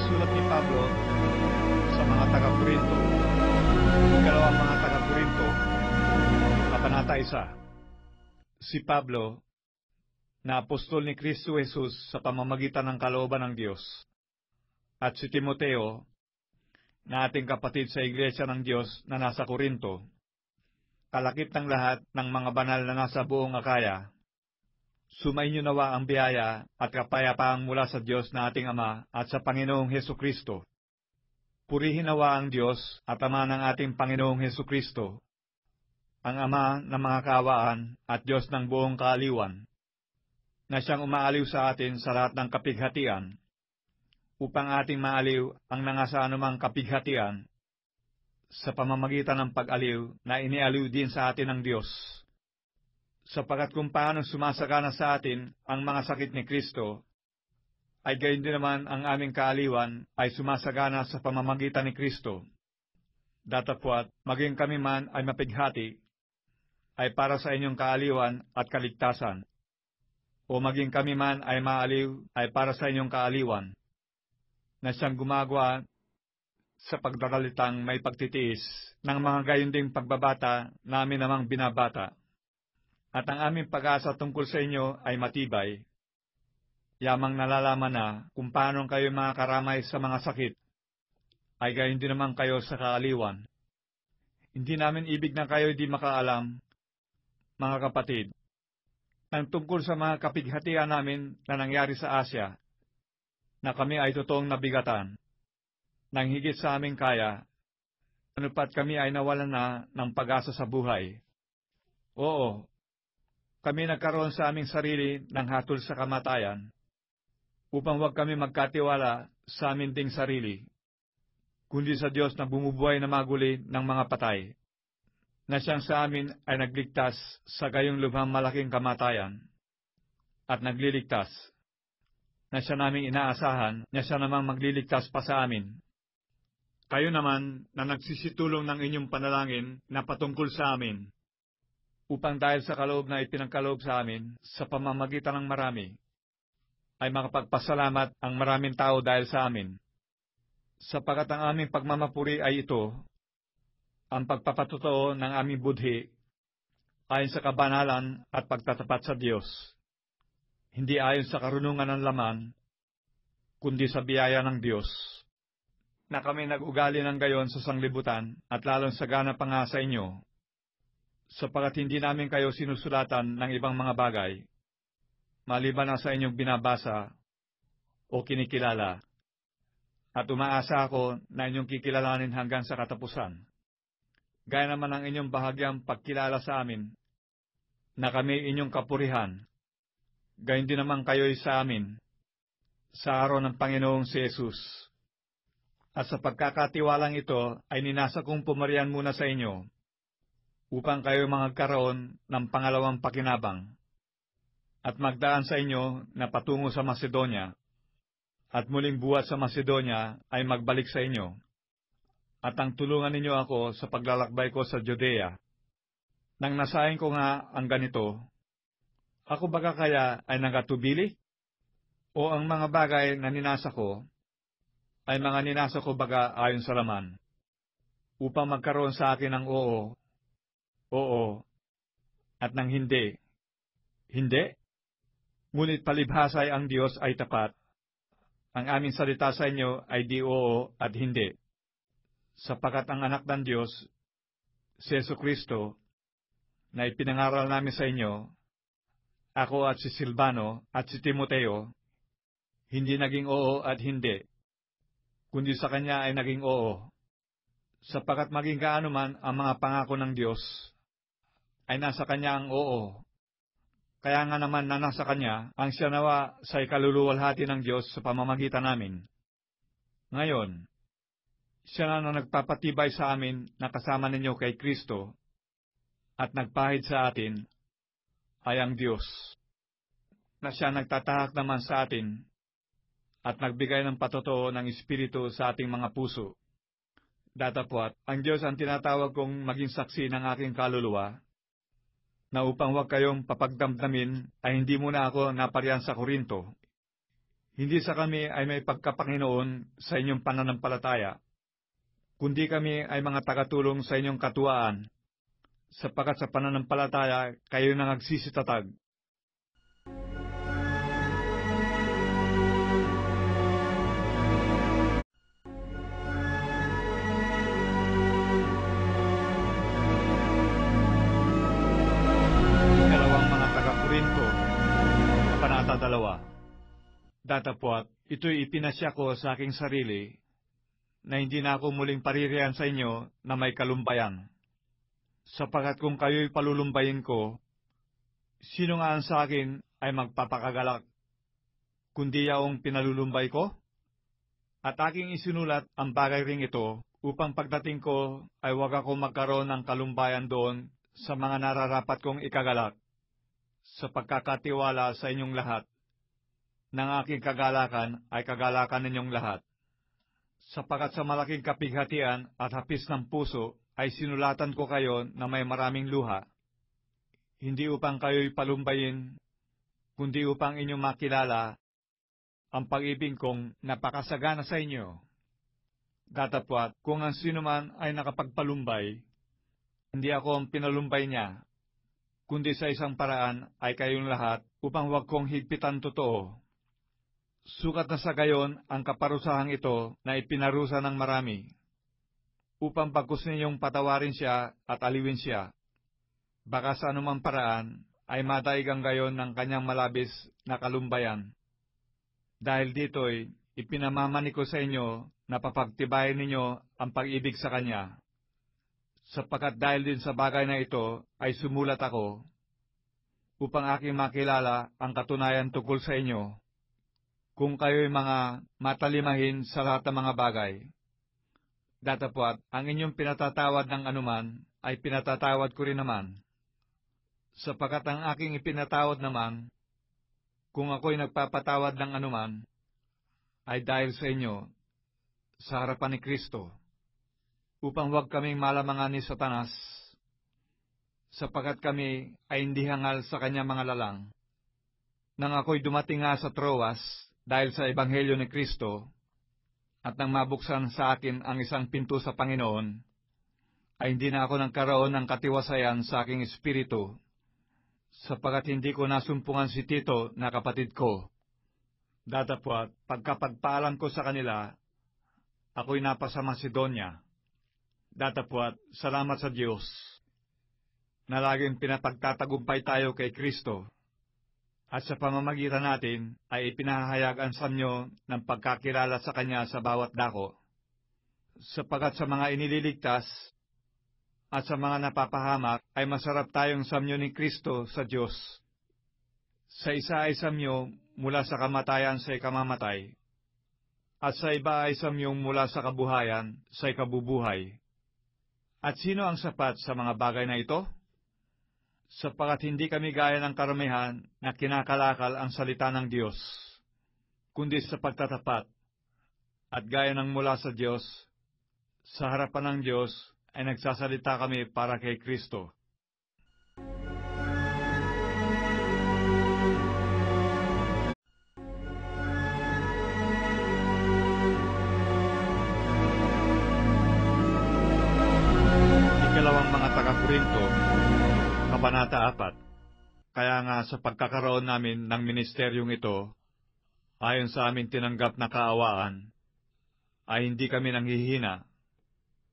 Sinusulat ni Pablo sa mga taga-Korinto, ikalawang mga taga-Korinto, kabanata 1. Si Pablo, na apostol ni Kristo Jesus sa pamamagitan ng kalooban ng Diyos, at si Timoteo, na ating kapatid sa Iglesia ng Diyos na nasa Korinto, kalakip ng lahat ng mga banal na nasa buong Akaya, sumainyo nawa ang biyaya at kapayapaan mula sa Diyos na ating Ama at sa Panginoong Hesukristo. Purihin nawa ang Diyos at Ama ng ating Panginoong Hesukristo, ang Ama ng mga kaawaan at Diyos ng buong kaaliwan, na siyang umaaliw sa atin sa lahat ng kapighatian, upang ating maaliw ang nangasa anumang kapighatian, sa pamamagitan ng pag-aliw na inialiw din sa atin ng Diyos. Sapagat kung paano sumasagana sa atin ang mga sakit ni Kristo, ay gayon din naman ang aming kaaliwan ay sumasagana sa pamamagitan ni Kristo. Datapwat, maging kami man ay mapighati, ay para sa inyong kaaliwan at kaligtasan. O maging kami man ay maaliw, ay para sa inyong kaaliwan, na siyang gumagawa sa pagdaralitang may pagtitiis ng mga gayon ding pagbabata namin namang binabata. At ang aming pag-asa tungkol sa inyo ay matibay. Yamang nalalaman na kung paano kayo mga karamay sa mga sakit, ay gayon din naman kayo sa kaaliwan. Hindi namin ibig na kayo di makaalam, mga kapatid, ng tungkol sa mga kapighatian namin na nangyari sa Asya, na kami ay totoong nabigatan, nang higit sa aming kaya, anupat kami ay nawalan na ng pag-asa sa buhay. Oo, kami nagkaroon sa aming sarili ng hatol sa kamatayan, upang huwag kami magkatiwala sa amin ding sarili, kundi sa Diyos na bumubuhay na maguli ng mga patay, na siyang sa amin ay nagligtas sa gayong lubhang malaking kamatayan, at nagliligtas, na siya naming inaasahan na siya namang magliligtas pa sa amin. Kayo naman na nagsisitulong ng inyong panalangin na patungkol sa amin, upang dahil sa kaloob na ipinagkaloob sa amin sa pamamagitan ng marami, ay makapagpasalamat ang maraming tao dahil sa amin. Sapagat ang aming pagmamapuri ay ito, ang pagpapatotoo ng aming budhi, ayon sa kabanalan at pagtatapat sa Diyos, hindi ayon sa karunungan ng laman, kundi sa biyaya ng Diyos, na kami nag-ugali ng gayon sa sanglibutan at lalong sagana pa nga sa inyo, sapagat hindi namin kayo sinusulatan ng ibang mga bagay, maliban na sa inyong binabasa o kinikilala, at umaasa ako na inyong kikilalanin hanggang sa katapusan. Gaya naman ang inyong bahagyang pagkilala sa amin, na kami inyong kapurihan, gayon din naman kayo'y sa amin, sa araw ng Panginoong si Jesus. At sa pagkakatiwalang ito ay ninasa kong pumarian muna sa inyo, upang kayo magkaroon ng pangalawang pakinabang, at magdaan sa inyo na patungo sa Macedonia, at muling buhat sa Macedonia ay magbalik sa inyo, at ang tulungan ninyo ako sa paglalakbay ko sa Judea. Nang nasahin ko nga ang ganito, ako baga kaya ay nagatubili? O ang mga bagay na ninasa ko, ay mga ninasa ko baga ayon sa laman, upang magkaroon sa akin ng oo, oo, at ng hindi, hindi? Ngunit palibhasay ang Diyos ay tapat. Ang aming salita sa inyo ay di oo at hindi, sapagkat ang anak ng Diyos, si Jesucristo, na ipinangaral namin sa inyo, ako at si Silvano at si Timoteo, hindi naging oo at hindi, kundi sa kanya ay naging oo, sapagkat maging gaano man ang mga pangako ng Diyos, ay nasa kanya ang oo. Kaya nga naman na nasa kanya ang siya nawa sa ikaluluwalhati ng Diyos sa pamamagitan namin. Ngayon, siya na nagpapatibay sa amin na kasama ninyo kay Kristo at nagpahid sa atin ay ang Diyos, na siya nagtatahak naman sa atin at nagbigay ng patotoo ng Espiritu sa ating mga puso. Datapwat, ang Diyos ang tinatawag kong maging saksi ng aking kaluluwa, na upang huwag kayong papagdamdamin ay hindi muna ako napariyan sa Korinto. Hindi sa kami ay may pagkapanginoon sa inyong pananampalataya, kundi kami ay mga tagatulong sa inyong katuwaan, sapagkat sa pananampalataya kayo na nagsisitatag. Ikalawang mga taga-Korinto, Kabanata 2. Datapwat, ito'y ipinasya ko sa aking sarili, na hindi na ako muling paririyan sa inyo na may kalumbayan. Sapagkat kung kayo'y palulumbayin ko, sino nga ang sa akin ay magpapakagalak, kundi yaong pinalulumbay ko? At aking isinulat ang bagay ring ito, upang pagdating ko ay huwag ako magkaroon ng kalumbayan doon sa mga nararapat kong ikagalak, sa pagkakatiwala sa inyong lahat. Nang aking kagalakan ay kagalakan ninyong lahat. Sapagkat sa malaking kapighatian at hapis ng puso ay sinulatan ko kayo na may maraming luha, hindi upang kayo'y palumbayin, kundi upang inyong makilala ang pag-ibig kong napakasagana sa inyo. Datapwat, kung ang sino man ay nakapagpalumbay, hindi ako ang pinalumbay niya, kundi sa isang paraan ay kayong lahat, upang huwag kong higpitan totoo. Sukat na sa gayon ang kaparusahang ito na ipinarusa ng marami, upang pagkus ninyong patawarin siya at aliwin siya. Baka sa anumang paraan ay madaig ang gayon ng kanyang malabis na kalumbayan. Dahil dito'y ipinamamani ko sa inyo na papagtibayin ninyo ang pag-ibig sa kanya. Sapagkat dahil din sa bagay na ito ay sumulat ako, upang aking makilala ang katunayan tungkol sa inyo, kung kayo'y mga matalimahin sa lahat ng mga bagay. Datapwat, ang inyong pinatatawad ng anuman ay pinatatawad ko rin naman. Sapagkat ang aking ipinatawad naman, kung ako'y nagpapatawad ng anuman, ay dahil sa inyo, sa harapan ni Kristo, upang huwag kaming malamangan ni Satanas, sapagkat kami ay hindi hangal sa kanya mga lalang. Nang ako'y dumating nga sa Troas, dahil sa Ebanghelyo ni Kristo, at nang mabuksan sa akin ang isang pinto sa Panginoon, ay hindi na ako nagkaroon ng katiwasayan sa aking espiritu, sapagkat hindi ko nasumpungan si Tito na kapatid ko. Datapwat, pagkapagpaalam ko sa kanila, ako'y napasa Macedonia. Datapwat, salamat sa Diyos, na laging pinapagtatagumpay tayo kay Kristo, at sa pamamagitan natin ay ipinahayag ang samyo ng pagkakilala sa Kanya sa bawat dako. Sapagkat sa mga inililigtas at sa mga napapahamak ay masarap tayong samyo ni Kristo sa Diyos. Sa isa ay samyo mula sa kamatayan sa ikamamatay, at sa iba ay samyong mula sa kabuhayan sa ikabubuhay. At sino ang sapat sa mga bagay na ito? Sapagkat hindi kami gaya ng karamihan na kinakalakal ang salita ng Diyos, kundi sa pagtatapat, at gaya ng mula sa Diyos, sa harapan ng Diyos ay nagsasalita kami para kay Kristo. Ikalawang mga taga-Korinto, Kabanata 4. Kaya nga sa pagkakaroon namin ng ministeryong ito, ayon sa amin tinanggap na kaawaan, ay hindi kami nanghihina,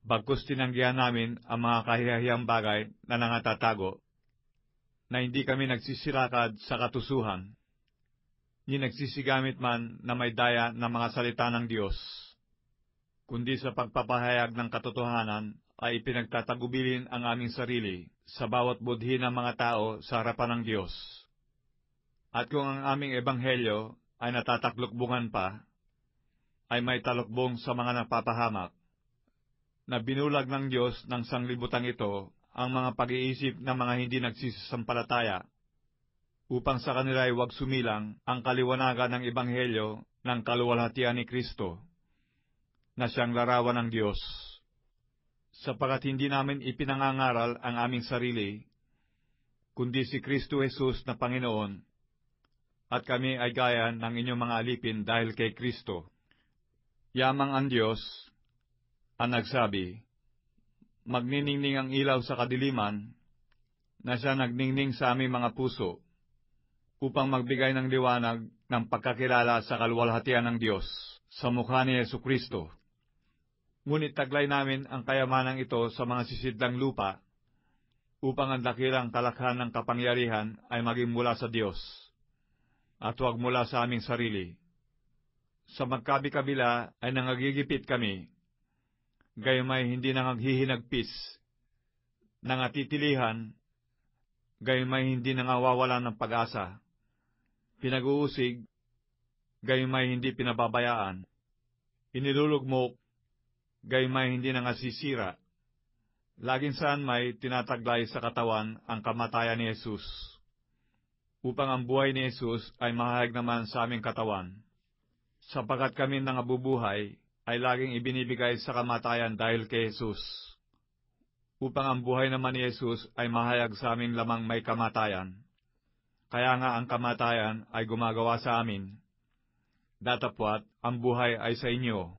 bagkus tinanggihan namin ang mga kahiyahiyang bagay na nangatatago, na hindi kami nagsisilakad sa katusuhan, ni nagsisigamit man na may daya ng mga salita ng Diyos, kundi sa pagpapahayag ng katotohanan ay ipinagtatagubilin ang aming sarili sa bawat budhi ng mga tao sa harapan ng Diyos. At kung ang aming ebanghelyo ay natataklukbungan pa, ay may talukbong sa mga napapahamak, na binulag ng Diyos ng sanglibutang ito ang mga pag-iisip ng mga hindi nagsisampalataya, upang sa kanila ay huwag sumilang ang kaliwanagan ng ebanghelyo ng kaluwalhatian ni Kristo, na siyang larawan ng Diyos. Sapagkat hindi namin ipinangangaral ang aming sarili, kundi si Kristo Jesus na Panginoon, at kami ay gaya ng inyong mga alipin dahil kay Kristo. Yamang ang Diyos ang nagsabi, magniningning ang ilaw sa kadiliman, na siya nagningning sa aming mga puso, upang magbigay ng liwanag ng pagkakilala sa kaluwalhatian ng Diyos sa mukha ni Jesucristo. Ngunit taglay namin ang kayamanang ito sa mga sisidlang lupa, upang ang dakilang kalakhan ng kapangyarihan ay maging mula sa Diyos, at huwag mula sa aming sarili. Sa magkabi-kabila ay nangagigipit kami, gayumay hindi nangaghihinagpis, nangatitilihan, gayumay hindi nangawawalan ng pag-asa, pinag-uusig, gayumay hindi pinababayaan, inilulugmok, gayumay hindi nangasisira. Laging saan may tinataglay sa katawan ang kamatayan ni Jesus, upang ang buhay ni Jesus ay mahayag naman sa aming katawan. Sapagkat kami nangabubuhay ay laging ibinibigay sa kamatayan dahil kay Jesus, upang ang buhay naman ni Jesus ay mahayag sa aming lamang may kamatayan. Kaya nga ang kamatayan ay gumagawa sa amin, datapwat ang buhay ay sa inyo.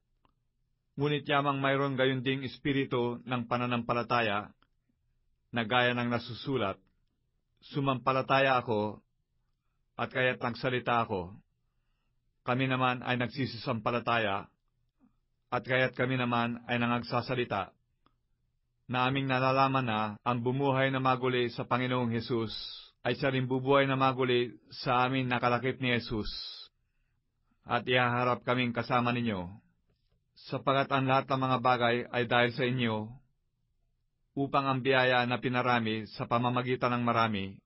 Ngunit yamang mayroon gayon ding espiritu ng pananampalataya, na gaya ng nasusulat, sumampalataya ako, at kaya't nagsalita ako. Kami naman ay nagsisisampalataya, at kaya't kami naman ay nangagsasalita, na aming nalalaman na ang bumuhay na maguli sa Panginoong Hesus ay siya rin bubuhay na maguli sa amin nakalakip ni Hesus, at ihaharap kaming kasama ninyo. Sapagat ang lahat ng mga bagay ay dahil sa inyo, upang ang biyaya na pinarami sa pamamagitan ng marami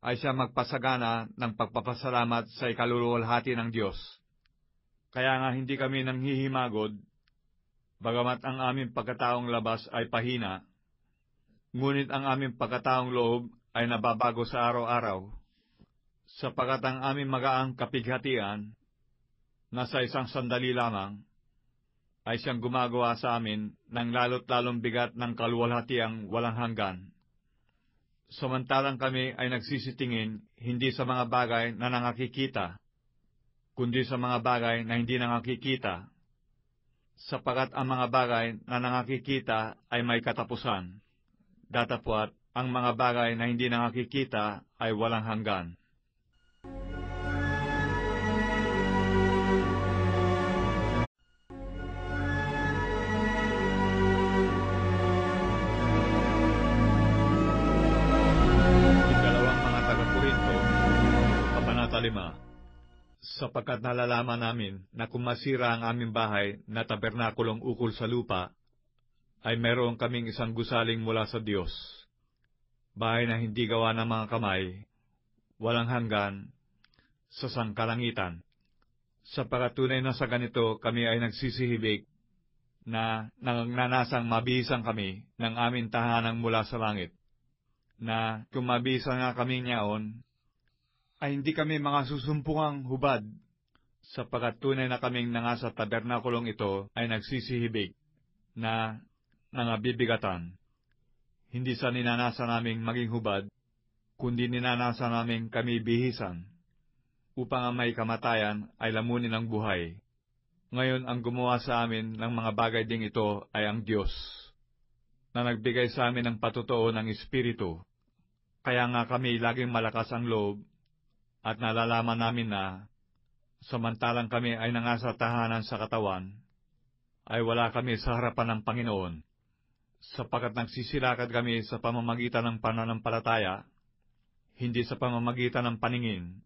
ay siya magpasagana ng pagpapasalamat sa ikaluluwalhati ng Diyos. Kaya nga hindi kami nanghihimagod, bagamat ang aming pagkataong labas ay pahina, ngunit ang aming pagkataong loob ay nababago sa araw-araw, sapagat ang aming magaang kapighatian na sa isang sandali lamang ay siyang gumagawa sa amin ng lalo't lalong bigat ng kaluwalhatiang walang hanggan. Samantalang kami ay nagsisitingin hindi sa mga bagay na nangakikita, kundi sa mga bagay na hindi nangakikita, sapagat ang mga bagay na nangakikita ay may katapusan, datapwat ang mga bagay na hindi nangakikita ay walang hanggan. Sapagkat nalalaman namin na kung masira ang aming bahay na tabernakulong ukol sa lupa, ay meron kaming isang gusaling mula sa Diyos, bahay na hindi gawa ng mga kamay, walang hanggan, sa sangkalangitan. Sapagkat tunay na sa ganito kami ay nagsisihibig, na nanganasang mabihisan kami ng aming tahanang mula sa langit, na kung mabihisan nga kami niyaon, ay hindi kami mga susumpungang hubad, sapagkat tunay na kaming nangasa tabernakulong ito ay nagsisihibig, na nangabibigatan. Hindi sa ninanasa naming maging hubad, kundi ninanasa naming kami bihisan, upang ang may kamatayan ay lamunin ang buhay. Ngayon ang gumawa sa amin ng mga bagay ding ito ay ang Diyos, na nagbigay sa amin ng patotoo ng Espiritu. Kaya nga kami laging malakas ang loob, at nalalaman namin na, samantalang kami ay nangasa tahanan sa katawan, ay wala kami sa harapan ng Panginoon, sapagkat nagsisilakad kami sa pamamagitan ng pananampalataya, hindi sa pamamagitan ng paningin,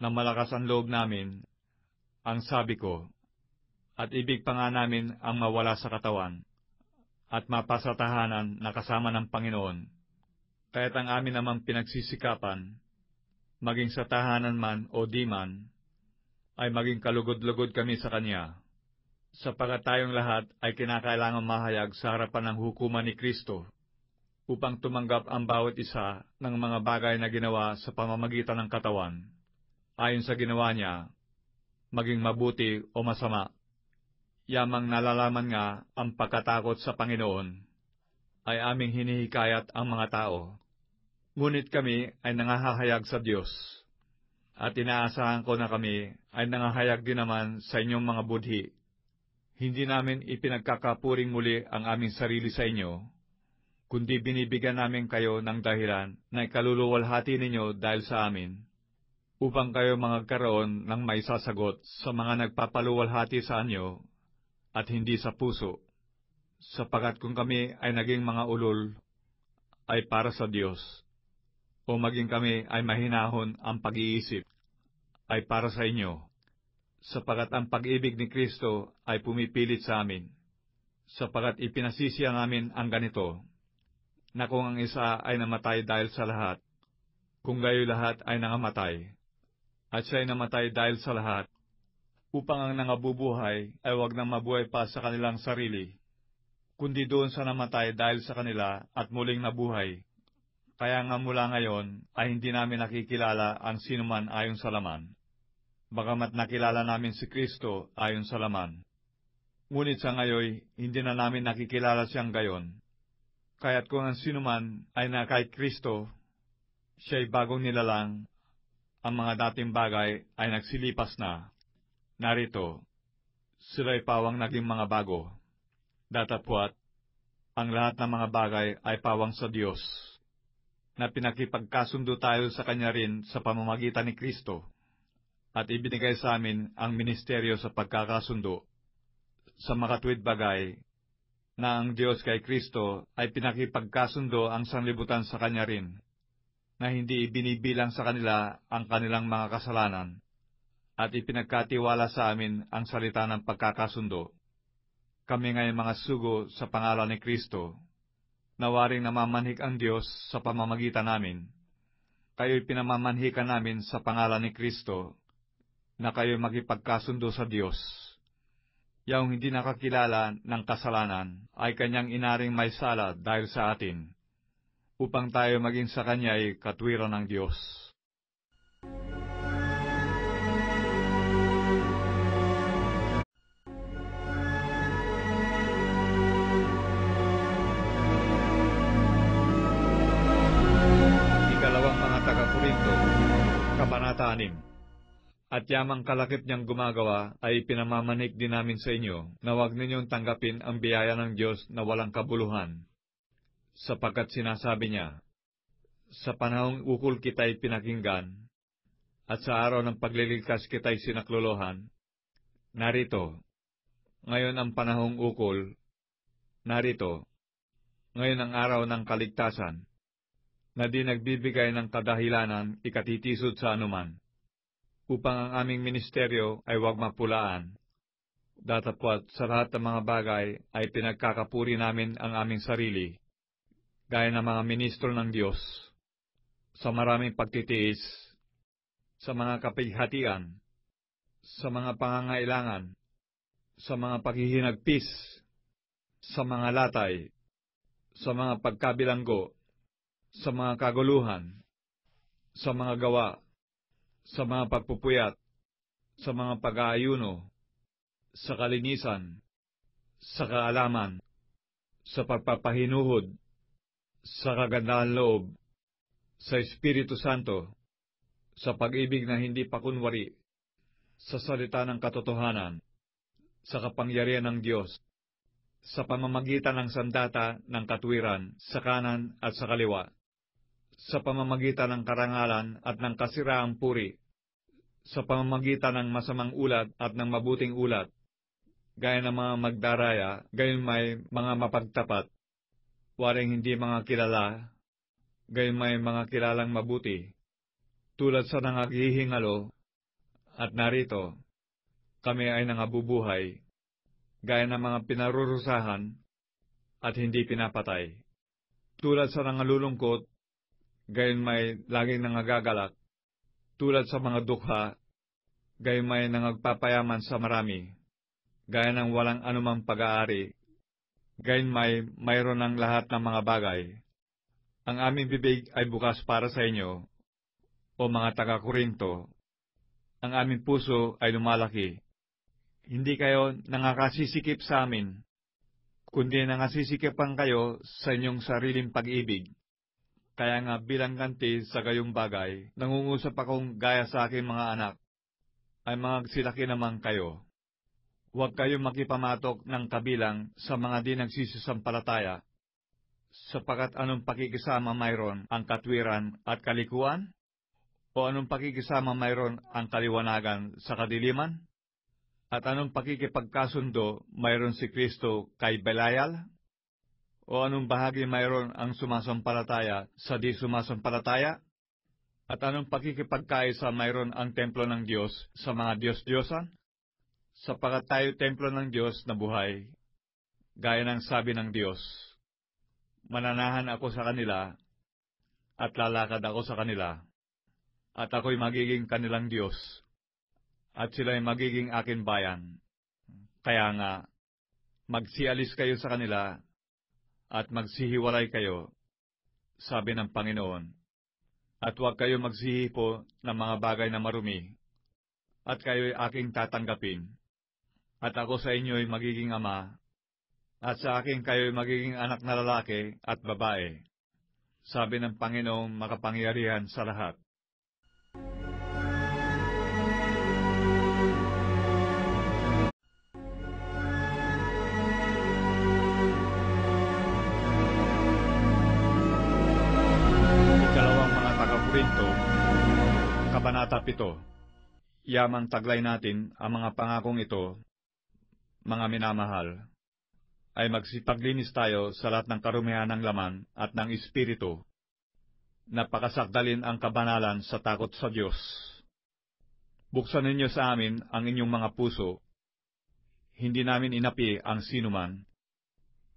na malakas ang loob namin, ang sabi ko, at ibig pa nga namin ang mawala sa katawan, at mapasatahanan na kasama ng Panginoon. Kaya't ang amin namang pinagsisikapan, maging sa tahanan man o di man, ay maging kalugod-lugod kami sa Kanya, sapagkat tayong lahat ay kinakailangan mahayag sa harapan ng hukuman ni Kristo, upang tumanggap ang bawat isa ng mga bagay na ginawa sa pamamagitan ng katawan, ayon sa ginawa niya, maging mabuti o masama. Yamang nalalaman nga ang pagkatakot sa Panginoon, ay aming hinihikayat ang mga tao. Ngunit kami ay nangahahayag sa Diyos, at inaasahan ko na kami ay nangahayag din naman sa inyong mga budhi. Hindi namin ipinagkakapuring muli ang aming sarili sa inyo, kundi binibigyan namin kayo ng dahilan na ikaluluwalhati ninyo dahil sa amin, upang kayo magkaroon ng maisasagot sa mga nagpapaluwalhati sa inyo at hindi sa puso, sapagkat kung kami ay naging mga ulol, ay para sa Diyos, o maging kami ay mahinahon ang pag-iisip, ay para sa inyo, sapagkat ang pag-ibig ni Kristo ay pumipilit sa amin, sapagkat ipinasisiya namin ang ganito, na kung ang isa ay namatay dahil sa lahat, kung gayo lahat ay nangamatay, at siya ay namatay dahil sa lahat, upang ang nangabubuhay ay wag nang mabuhay pa sa kanilang sarili, kundi doon sa namatay dahil sa kanila at muling nabuhay. Kaya nga mula ngayon ay hindi namin nakikilala ang sinuman ayon sa laman, bagamat nakilala namin si Kristo ayon sa laman. Ngunit sa ngayon, hindi na namin nakikilala siyang gayon. Kaya't kung ang sinuman ay na kay Kristo, siya'y bagong nilalang, ang mga dating bagay ay nagsilipas na. Narito, sila'y pawang naging mga bago. Datapwat, ang lahat ng mga bagay ay pawang sa Diyos, na pinakipagkasundo tayo sa Kanya rin sa pamamagitan ni Kristo, at ibinigay sa amin ang ministeryo sa pagkakasundo, sa makatuwid bagay, na ang Diyos kay Kristo ay pinakipagkasundo ang sanlibutan sa Kanya rin, na hindi ibinibilang sa kanila ang kanilang mga kasalanan, at ipinagkatiwala sa amin ang salita ng pagkakasundo. Kami ngay mga sugo sa pangalan ni Kristo, nawaring namamanhik ang Diyos sa pamamagitan namin. Kayo'y pinamamanhikan namin sa pangalan ni Kristo, na kayo'y makipagkasundo sa Diyos. Yaong hindi nakakilala ng kasalanan ay Kanyang inaring may sala dahil sa atin, upang tayo maging sa Kanya'y katwiran ng Diyos. Kabanata 6. At yamang kalakip niyang gumagawa ay pinamamanik din namin sa inyo na huwag ninyong tanggapin ang biyaya ng Diyos na walang kabuluhan. Sapagkat sinasabi niya, sa panahong ukol kita'y pinakinggan, at sa araw ng pagliligtas kita'y sinaklolohan. Narito, ngayon ang panahong ukol, narito, ngayon ang araw ng kaligtasan, na di nagbibigay ng kadahilanan ikatitisod sa anuman, upang ang aming ministeryo ay huwag mapulaan. Datapwat sa lahat ng mga bagay ay pinagkakapuri namin ang aming sarili, gaya ng mga ministro ng Diyos, sa maraming pagtitiis, sa mga kapighatian, sa mga pangangailangan, sa mga paghihinagpis, sa mga latay, sa mga pagkabilanggo, sa mga kaguluhan, sa mga gawa, sa mga pagpupuyat, sa mga pag-aayuno, sa kalinisan, sa kaalaman, sa pagpapahinuhod, sa kagandahan loob, sa Espiritu Santo, sa pag-ibig na hindi pakunwari, sa salita ng katotohanan, sa kapangyarihan ng Diyos, sa pamamagitan ng sandata ng katwiran sa kanan at sa kaliwa, sa pamamagitan ng karangalan at ng kasiraang puri, sa pamamagitan ng masamang ulat at ng mabuting ulat, gaya ng mga magdaraya, gayon may mga mapagtapat, waring hindi mga kilala, gayon may mga kilalang mabuti, tulad sa nangaghihingalo, at narito, kami ay nangabubuhay, gaya ng mga pinarurusahan, at hindi pinapatay, tulad sa nangalulungkot, gayon may laging nangagagalak, tulad sa mga dukha, gayon may nangagpapayaman sa marami, gaya ng walang anumang pag-aari, gayon may mayroon ng lahat ng mga bagay. Ang aming bibig ay bukas para sa inyo, o mga taga-Korinto. Ang aming puso ay lumalaki. Hindi kayo nangakasisikip sa amin, kundi nangasisikipan kayo sa inyong sariling pag-ibig. Kaya nga bilang ganti sa gayong bagay, nangungusap akong gaya sa aking mga anak, ay mga silaki naman kayo. Huwag kayong makipamatok ng kabilang sa mga di nagsisisampalataya, sapagkat anong pakikisama mayroon ang katwiran at kalikuan? O anong pakikisama mayroon ang kaliwanagan sa kadiliman? At anong pakikipagkasundo mayroon si Kristo kay Belial? O anong bahagi mayroon ang sumasampalataya sa di sumasampalataya? At anong pakikipagkaisa mayroon ang templo ng Diyos sa mga Diyos-Diyosan? Sapagkat tayo templo ng Diyos na buhay, gaya ng sabi ng Diyos, mananahan ako sa kanila, at lalakad ako sa kanila, at ako'y magiging kanilang Diyos, at sila'y magiging akin bayan. Kaya nga, magsialis kayo sa kanila, at magsihiwalay kayo, sabi ng Panginoon, at huwag kayo magsihipo ng mga bagay na marumi, at kayo'y aking tatanggapin, at ako sa inyo'y magiging ama, at sa akin kayo'y magiging anak na lalaki at babae, sabi ng Panginoong makapangyarihan sa lahat. Korinto, Kabanata 7. Yamang taglay natin ang mga pangakong ito, mga minamahal, ay magsipaglinis tayo sa lahat ng karumihan ng laman at ng espiritu, na pakasakdalin ang kabanalan sa takot sa Diyos. Buksan ninyo sa amin ang inyong mga puso. Hindi namin inapi ang sinuman.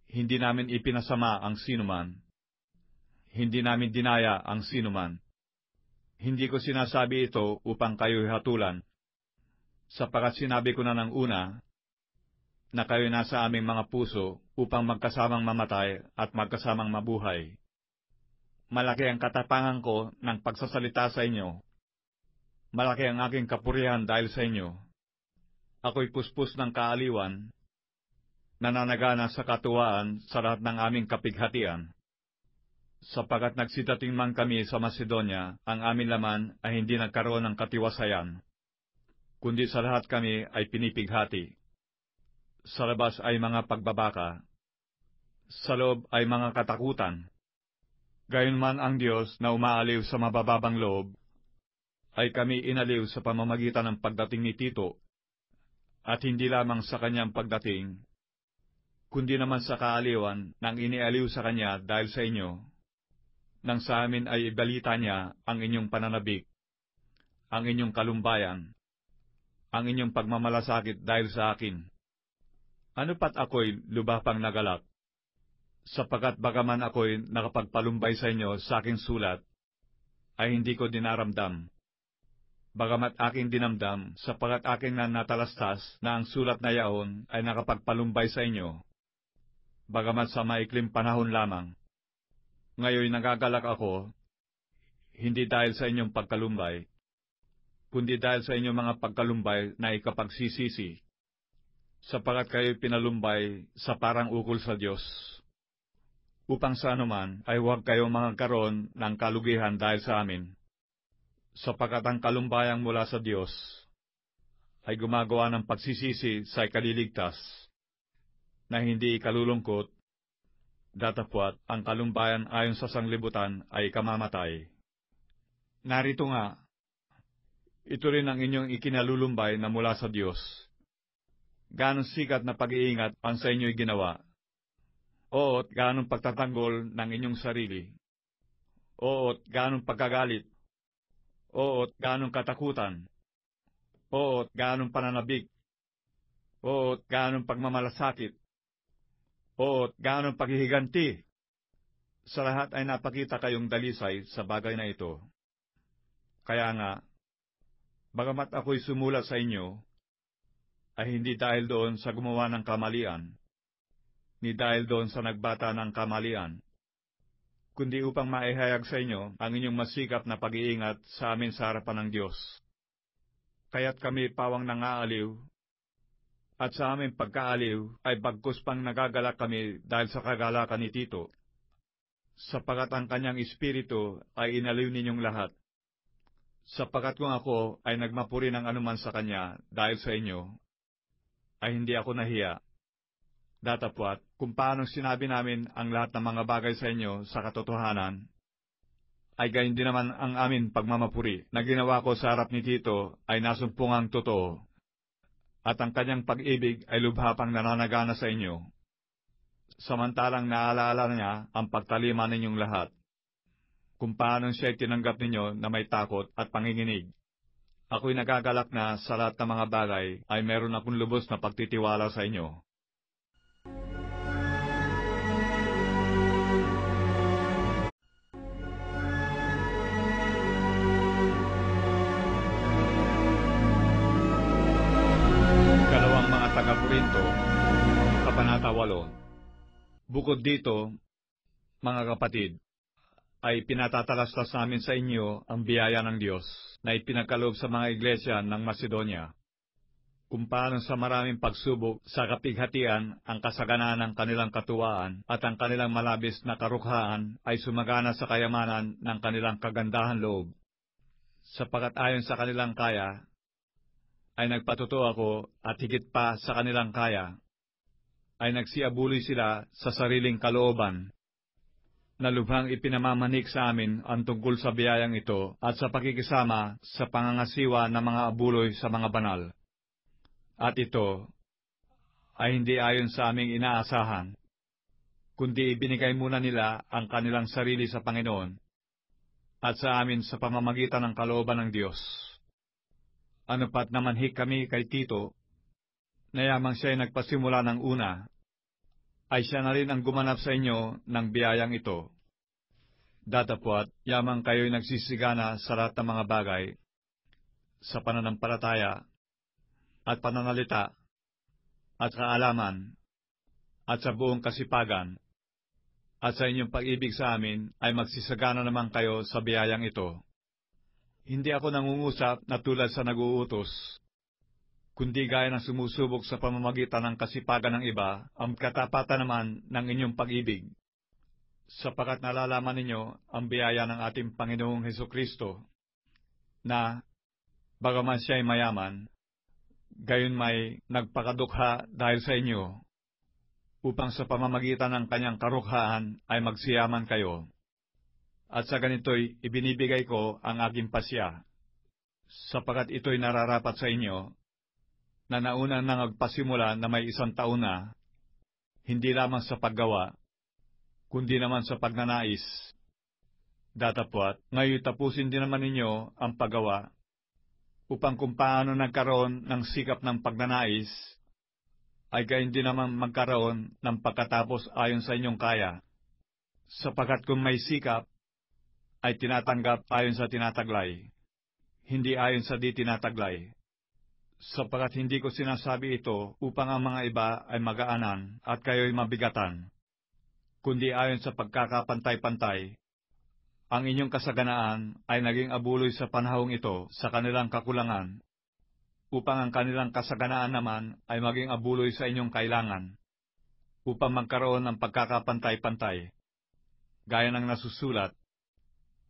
Hindi namin ipinasama ang sinuman. Hindi namin dinaya ang sinuman. Hindi ko sinasabi ito upang kayo'y hatulan, sapagkat sinabi ko na ng una, na kayo'y nasa aming mga puso upang magkasamang mamatay at magkasamang mabuhay. Malaki ang katapangan ko ng pagsasalita sa inyo. Malaki ang aking kapurihan dahil sa inyo. Ako'y puspos ng kaaliwan, nananagana sa katuwaan sa lahat ng aming kapighatian. Sapagkat nagsidating man kami sa Macedonia, ang amin laman ay hindi nagkaroon ng katiwasayan, kundi sa lahat kami ay pinipighati. Sa labas ay mga pagbabaka, sa loob ay mga katakutan. Gayunman ang Diyos na umaaliw sa mabababang loob, ay kami inaliw sa pamamagitan ng pagdating ni Tito, at hindi lamang sa kanyang pagdating, kundi naman sa kaaliwan nang inialiw sa kanya dahil sa inyo, nang sa amin ay ibalita niya ang inyong pananabik, ang inyong kalumbayan, ang inyong pagmamalasakit dahil sa akin. Ano pat ako'y lubhapang nagalak, sapagkat bagaman ako'y nakapagpalumbay sa inyo sa aking sulat, ay hindi ko dinaramdam. Bagamat aking dinamdam, sapagkat aking natalastas na ang sulat na yaon ay nakapagpalumbay sa inyo, bagamat sa maikling panahon lamang. Ngayon nagagalak ako, hindi dahil sa inyong pagkalumbay, kundi dahil sa inyong mga pagkalumbay na ikapagsisisi, sapagkat kayo'y pinalumbay sa parang ukol sa Diyos, upang sa anuman ay huwag kayong magkaroon ng kalugihan dahil sa amin, sapagkat ang kalumbayang mula sa Diyos ay gumagawa ng pagsisisi sa ikaliligtas, na hindi ikalulungkot, datapwat ang kalumbayan ayon sa sanglibutan ay kamamatay. Narito nga, ito rin ang inyong ikinalulumbay na mula sa Diyos. Ganong sikat na pag-iingat ang sa inyo'y ginawa. Oot, ganong pagtatanggol ng inyong sarili. Oot, ganong pagkagalit. Oot, ganong katakutan. Oot, ganong pananabik. Oot, ganong pagmamalasakit. Oot, ganong paghihiganti. Sa lahat ay napakita kayong dalisay sa bagay na ito. Kaya nga, bagamat ako'y sumulat sa inyo, ay hindi dahil doon sa gumawa ng kamalian, ni dahil doon sa nagbata ng kamalian, kundi upang maihayag sa inyo ang inyong masikap na pag-iingat sa amin sa harapan ng Diyos. Kaya't kami pawang nangaaliw, at sa aming pagkaaliw ay bagkus pang nagagalak kami dahil sa kagalakan ni Tito, Sapagkat ang kanyang espiritu ay inaliw ninyong lahat. Sapagkat kung ako ay nagmapuri ng anuman sa kanya dahil sa inyo, ay hindi ako nahiya. Datapwat, kung paanong sinabi namin ang lahat ng mga bagay sa inyo sa katotohanan, ay gayon din naman ang amin pagmamapuri na ginawa ko sa harap ni Tito ay nasumpungang totoo, at ang kanyang pag-ibig ay lubha pang nananagana sa inyo. Samantalang naalaala niya ang pagtalima ninyong lahat, kung paanong siya'y tinanggap ninyo na may takot at panginginig. Ako'y nagagalak na sa lahat ng mga bagay ay meron akong lubos na pagtitiwala sa inyo. Ikalawang mga taga-Korinto, Kabanata 8. Bukod dito, mga kapatid, ay pinatatalastas namin sa inyo ang biyaya ng Diyos na ipinagkaloob sa mga iglesia ng Macedonia, kung paano sa maraming pagsubok sa kapighatian ang kasaganaan ng kanilang katuwaan at ang kanilang malabis na karukhaan ay sumagana sa kayamanan ng kanilang kagandahan loob. Sapagkat ayon sa kanilang kaya, ay nagpatuto ako at higit pa sa kanilang kaya, ay nagsiabuloy sila sa sariling kalooban, na lubhang ipinamamanik sa amin ang tungkol sa biyayang ito at sa pakikisama sa pangangasiwa ng mga abuloy sa mga banal. At ito ay hindi ayon sa aming inaasahan, kundi ibinigay muna nila ang kanilang sarili sa Panginoon at sa amin sa pamamagitan ng kalooban ng Diyos. Ano pat namanhik kami kay Tito, na yamang siya ay nagpasimula ng una, ay siya na rin ang gumanap sa inyo ng biyayang ito. Datapwat, yamang kayo'y nagsisigana sa lahat ng mga bagay, sa pananampalataya, at pananalita, at kaalaman, at sa buong kasipagan, at sa inyong pag-ibig sa amin ay magsisagana naman kayo sa biyayang ito. Hindi ako nangungusap na tulad sa nag-uutos, kundi gaya ng sumusubok sa pamamagitan ng kasipagan ng iba, ang katapatan naman ng inyong pag-ibig, sapagkat nalalaman ninyo ang biyaya ng ating Panginoong Hesukristo, na, bagaman siya ay mayaman, gayon may nagpakadukha dahil sa inyo, upang sa pamamagitan ng kanyang karukhaan ay magsiyaman kayo. At sa ganito'y ibinibigay ko ang aking pasya, sapagkat ito'y nararapat sa inyo, na nauna nang nagpasimula na may 1 taon na, hindi lamang sa paggawa, kundi naman sa pagnanais. Datapwat, ngayon tapusin din naman ninyo ang paggawa, upang kung paano nagkaroon ng sikap ng pagnanais, ay gayon din naman magkaroon ng pagkatapos ayon sa inyong kaya. Sapagkat kung may sikap, ay tinatanggap ayon sa tinataglay, hindi ayon sa di tinataglay. Sapagkat hindi ko sinasabi ito upang ang mga iba ay magaanan at kayo'y mabigatan, kundi ayon sa pagkakapantay-pantay. Ang inyong kasaganaan ay naging abuloy sa panahong ito sa kanilang kakulangan, upang ang kanilang kasaganaan naman ay maging abuloy sa inyong kailangan, upang magkaroon ng pagkakapantay-pantay. Gaya ng nasusulat,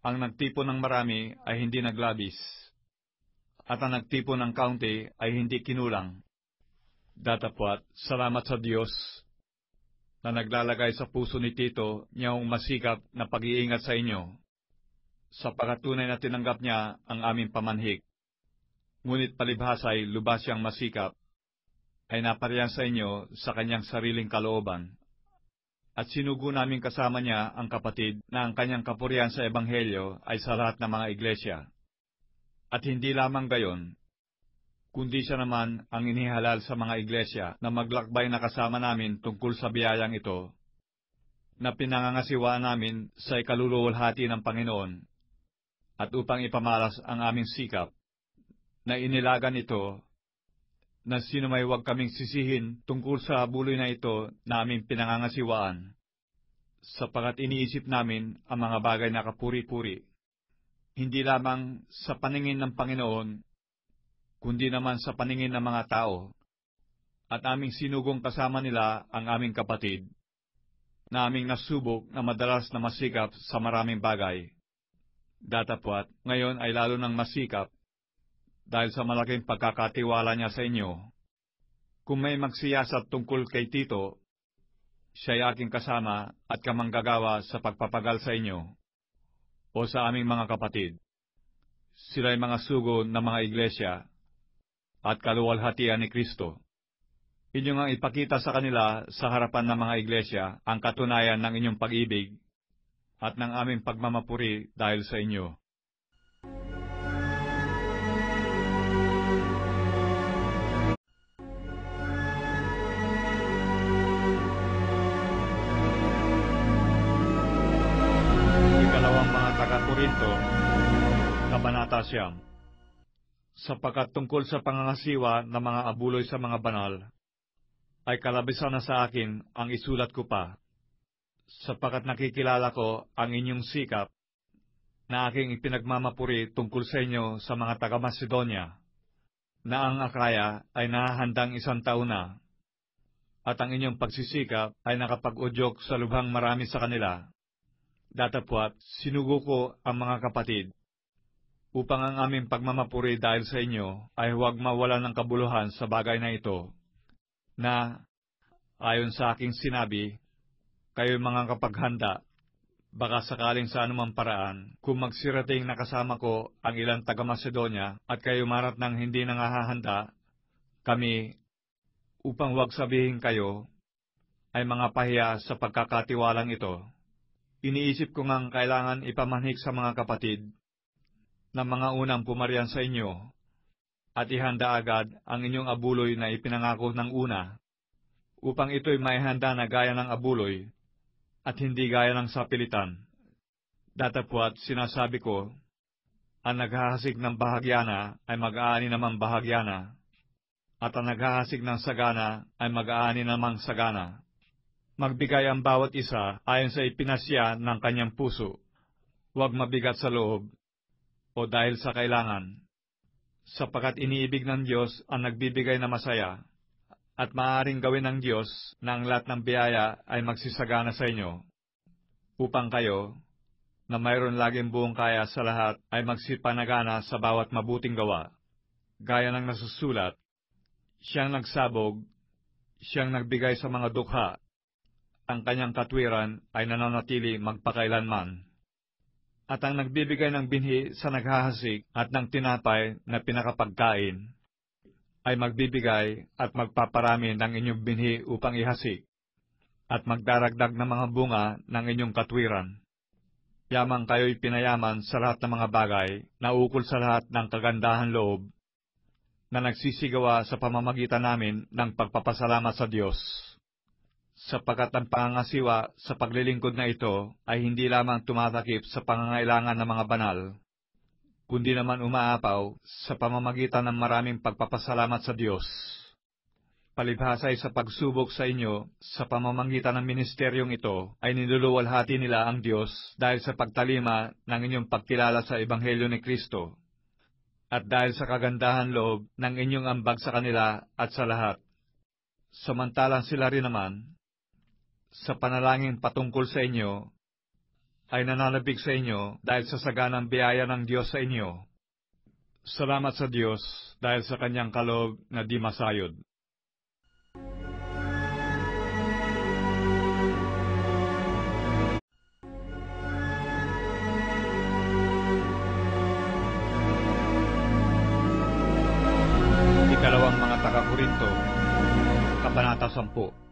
ang nagtipon ng marami ay hindi naglabis, at ang nagtipon ng kaunti ay hindi kinulang. Datapwat, salamat sa Diyos, na naglalagay sa puso ni Tito niyang masikap na pag-iingat sa inyo, sapagkat tunay na tinanggap niya ang aming pamanhik. Ngunit palibhasa'y lubas siyang masikap, ay napariyan sa inyo sa kanyang sariling kalooban. At sinugo namin kasama niya ang kapatid na ang kanyang kapurihan sa Ebanghelyo ay sa lahat ng mga iglesia. At hindi lamang gayon, kundi siya naman ang inihalal sa mga iglesia na maglakbay na kasama namin tungkol sa biyayang ito, na pinangangasiwaan namin sa ikaluluwalhati ng Panginoon, at upang ipamalas ang aming sikap, na inilagan ito, na sino may huwag kaming sisihin tungkol sa buloy na ito na aming pinangangasiwaan, sapagkat iniisip namin ang mga bagay na kapuri-puri, hindi lamang sa paningin ng Panginoon, kundi naman sa paningin ng mga tao, at aming sinugong kasama nila ang aming kapatid, na aming nasubok na madalas na masikap sa maraming bagay. Datapwat, ngayon ay lalo nang masikap dahil sa malaking pagkakatiwala niya sa inyo. Kung may magsiyasat tungkol kay Tito, siya'y aking kasama at kamanggagawa sa pagpapagal sa inyo o sa aming mga kapatid. Sila'y mga sugo ng mga iglesia at kaluwalhatian ni Kristo. Inyong ang ipakita sa kanila sa harapan ng mga iglesia ang katunayan ng inyong pag-ibig at ng aming pagmamapuri dahil sa inyo. Ikalawang mga taga-Korinto, Kabanata 9. Sapagkat tungkol sa pangangasiwa ng mga abuloy sa mga banal, ay kalabisan na sa akin ang isulat ko pa, sapagkat nakikilala ko ang inyong sikap na aking ipinagmamapuri tungkol sa inyo sa mga taga-Macedonia, na ang Akaya ay nahahandang 1 taon na, at ang inyong pagsisikap ay nakapag-udyok sa lubhang marami sa kanila. Datapwat, sinugo ko ang mga kapatid, upang ang aming pagmamapuri dahil sa inyo ay huwag mawalan ng kabuluhan sa bagay na ito, na, ayon sa aking sinabi, kayo'y mga kapaghanda, baka sakaling sa anumang paraan, kung magsirating nakasama ko ang ilang taga-Macedonia at kayo marat ng hindi nangahahanda, kami, upang huwag sabihin kayo, ay mga pahiya sa pagkakatiwalang ito. Iniisip ko ngang kailangan ipamanhik sa mga kapatid na mga unang pumarian sa inyo, at ihanda agad ang inyong abuloy na ipinangako ng una, upang ito'y maihanda na gaya ng abuloy, at hindi gaya ng sapilitan. Datapwat sinasabi ko, ang naghahasik ng bahagyana ay mag-aani namang bahagyana, at ang naghahasik ng sagana ay mag-aani namang sagana. Magbigay ang bawat isa ayon sa ipinasya ng kanyang puso, huwag mabigat sa loob, o dahil sa kailangan, sapagkat iniibig ng Diyos ang nagbibigay na masaya, at maaaring gawin ng Diyos na ang lahat ng biyaya ay magsisagana sa inyo, upang kayo, na mayroon laging buong kaya sa lahat, ay magsipanagana sa bawat mabuting gawa. Gaya ng nasusulat, siyang nagsabog, siyang nagbigay sa mga dukha, ang kanyang katwiran ay nananatili magpakailanman. At ang nagbibigay ng binhi sa naghahasik at ng tinapay na pinakapagkain, ay magbibigay at magpaparami ng inyong binhi upang ihasik, at magdaragdag ng mga bunga ng inyong katwiran. Yamang kayo'y pinayaman sa lahat ng mga bagay na ukol sa lahat ng kagandahan loob, na nagsisigawa sa pamamagitan namin ng pagpapasalamat sa Diyos. Sapagkat ang pangangasiwa sa paglilingkod na ito ay hindi lamang tumatakip sa pangangailangan ng mga banal, kundi naman umaapaw sa pamamagitan ng maraming pagpapasalamat sa Diyos. Palibhasay sa pagsubok sa inyo sa pamamagitan ng ministeryong ito ay niluluwalhati nila ang Diyos dahil sa pagtalima ng inyong pagkilala sa Ebanghelyo ni Kristo, at dahil sa kagandahan loob ng inyong ambag sa kanila at sa lahat. Samantalang sila rin naman, sa panalangin patungkol sa inyo, ay nananabik sa inyo dahil sa saganang biyaya ng Diyos sa inyo. Salamat sa Diyos dahil sa kanyang kaloob na di masayod. Ikalawang mga taga-Korinto, Kabanata 10.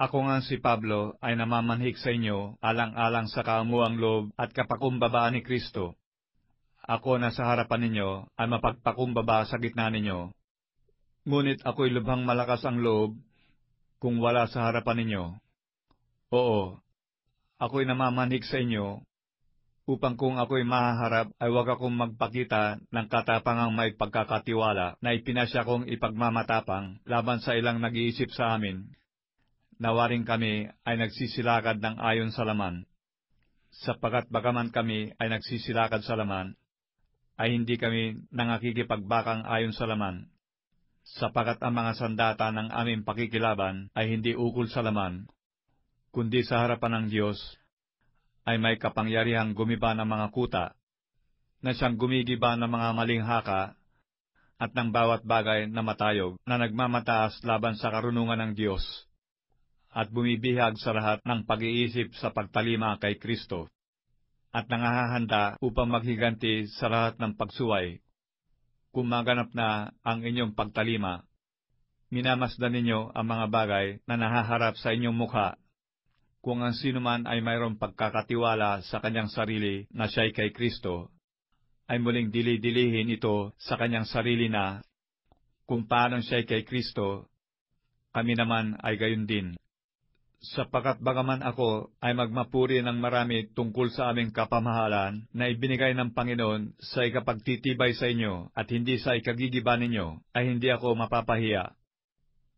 Ako nga si Pablo ay namamanhik sa inyo alang-alang sa kaamuang loob at kapakumbabaan ni Kristo. Ako na sa harapan ninyo ay mapagpakumbaba sa gitna ninyo. Ngunit ako'y lubhang malakas ang loob kung wala sa harapan ninyo. Oo, ako'y namamanhik sa inyo upang kung ako'y mahaharap ay huwag akong magpakita ng katapangang may pagkakatiwala na ipinasya kong ipagmamatapang laban sa ilang nag-iisip sa amin, nawaring kami ay nagsisilakad ng ayon sa laman. Sapagkat bagaman kami ay nagsisilakad sa laman, ay hindi kami nangakikipagbakang ayon sa laman. Sapagkat ang mga sandata ng aming pakikilaban ay hindi ukol sa laman, kundi sa harapan ng Diyos ay may kapangyarihang gumiba ng mga kuta, na siyang gumigiba ng mga maling haka at ng bawat bagay na matayog na nagmamataas laban sa karunungan ng Diyos, at bumibihag sa lahat ng pag-iisip sa pagtalima kay Kristo, at nangahahanda upang maghiganti sa lahat ng pagsuway. Kung maganap na ang inyong pagtalima, minamasdan ninyo ang mga bagay na nahaharap sa inyong mukha. Kung ang sino man ay mayroong pagkakatiwala sa kanyang sarili na siya'y kay Kristo, ay muling dili-dilihin ito sa kanyang sarili na, kung paano siya'y kay Kristo, kami naman ay gayon din. Sapagkat bagaman ako ay magmapuri ng marami tungkol sa aming kapamahalan na ibinigay ng Panginoon sa ikapagtitibay sa inyo at hindi sa ikagigiba ninyo, ay hindi ako mapapahiya.